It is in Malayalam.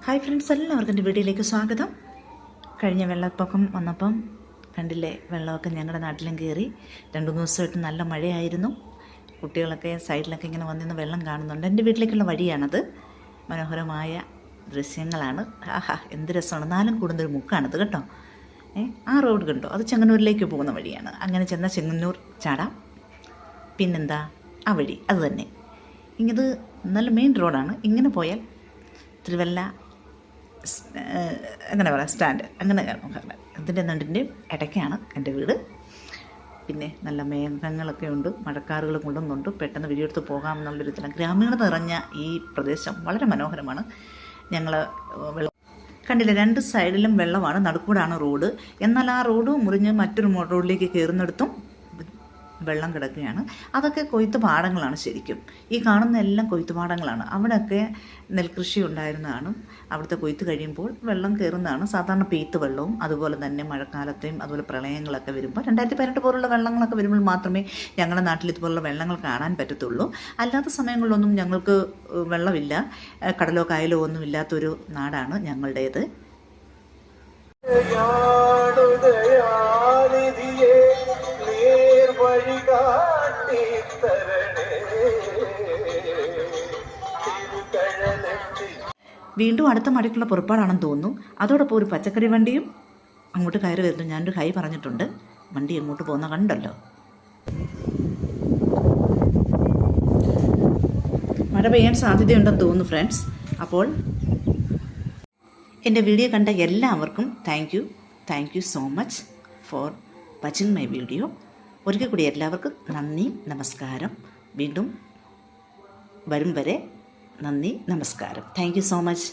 ഹായ് ഫ്രണ്ട്സ്, എല്ലാവർക്കും എൻ്റെ വീഡിയോയിലേക്ക് സ്വാഗതം. കഴിഞ്ഞ വെള്ളപ്പൊക്കം വന്നപ്പം കണ്ടില്ലേ, വെള്ളമൊക്കെ ഞങ്ങളുടെ നാട്ടിലും കയറി. 2-3 ദിവസമായിട്ട് നല്ല മഴയായിരുന്നു. കുട്ടികളൊക്കെ സൈഡിലൊക്കെ ഇങ്ങനെ വന്നിന്ന് വെള്ളം കാണുന്നുണ്ട്. എൻ്റെ വീട്ടിലേക്കുള്ള വഴിയാണത്. മനോഹരമായ ദൃശ്യങ്ങളാണ്. ആഹാ, എന്ത് രസമാണ്. 4 കൂടുന്നൊരു മുക്കാണത് കേട്ടോ. ആ റോഡ് കണ്ടോ, അത് ചെങ്ങന്നൂരിലേക്ക് പോകുന്ന വഴിയാണ്. അങ്ങനെ ചെന്നാൽ ചെങ്ങന്നൂർ ചാടാം. പിന്നെന്താ ആ വഴി അത് തന്നെ. ഇങ്ങത് നല്ല മെയിൻ റോഡാണ്. ഇങ്ങനെ പോയാൽ തിരുവല്ല അങ്ങനെ പറയാം, സ്റ്റാൻഡ് അങ്ങനെ. ഇതിൻ്റെ രണ്ടിൻ്റെയും ഇടയ്ക്കാണ് എൻ്റെ വീട്. പിന്നെ നല്ല മേഘങ്ങളൊക്കെ ഉണ്ട്, മഴക്കാറുകൾ കൊള്ളുന്നുണ്ട്. പെട്ടെന്ന് വീഡിയോയെടുത്ത് പോകാമെന്നുള്ളൊരു ഇതിലാണ്. ഗ്രാമീണത നിറഞ്ഞ ഈ പ്രദേശം വളരെ മനോഹരമാണ്. ഞങ്ങൾ കണ്ടില്ല, 2 സൈഡിലും വെള്ളമാണ്, നടുക്കൂടാണ് റോഡ്. എന്നാൽ ആ റോഡ് മുറിഞ്ഞ് മറ്റൊരു റോഡിലേക്ക് കയറുന്നിടത്തും വെള്ളം കിടക്കുകയാണ്. അതൊക്കെ കൊയ്ത്ത് പാടങ്ങളാണ്. ശരിക്കും ഈ കാണുന്ന എല്ലാം കൊയ്ത്ത് പാടങ്ങളാണ്. അവിടെയൊക്കെ നെൽകൃഷി ഉണ്ടായിരുന്നതാണ്. അവിടുത്തെ കൊയ്ത്ത് കഴിയുമ്പോൾ വെള്ളം കയറുന്നതാണ്. സാധാരണ പെയ്ത്ത് വെള്ളവും അതുപോലെ തന്നെ മഴക്കാലത്തെയും അതുപോലെ പ്രളയങ്ങളൊക്കെ വരുമ്പോൾ 2018 പോലുള്ള വെള്ളങ്ങളൊക്കെ വരുമ്പോൾ മാത്രമേ ഞങ്ങളുടെ നാട്ടിൽ ഇതുപോലുള്ള വെള്ളങ്ങൾ കാണാൻ പറ്റത്തുള്ളൂ. അല്ലാത്ത സമയങ്ങളിലൊന്നും ഞങ്ങൾക്ക് വെള്ളമില്ല. കടലോ കായലോ ഒന്നും ഇല്ലാത്തൊരു നാടാണ് ഞങ്ങളുടേത്. വീണ്ടും അടുത്ത മടക്കുള്ള പുറപ്പാടാണെന്ന് തോന്നുന്നു. അതോടൊപ്പം ഒരു പച്ചക്കറി വണ്ടിയും അങ്ങോട്ട് കയറി വരുന്നു. ഞാനൊരു ഹൈ പറഞ്ഞിട്ടുണ്ട്. വണ്ടി എങ്ങോട്ട് പോകുന്ന കണ്ടല്ലോ. മഴ പെയ്യാൻ സാധ്യതയുണ്ടെന്ന് തോന്നുന്നു ഫ്രണ്ട്സ്. അപ്പോൾ എൻ്റെ വീഡിയോ കണ്ട എല്ലാവർക്കും thank you so much for watching my video. ഒരിക്കൽ കൂടി എല്ലാവർക്കും നന്ദി, നമസ്കാരം. വീണ്ടും വരും വരെ നന്ദി, നമസ്കാരം. Thank you so much.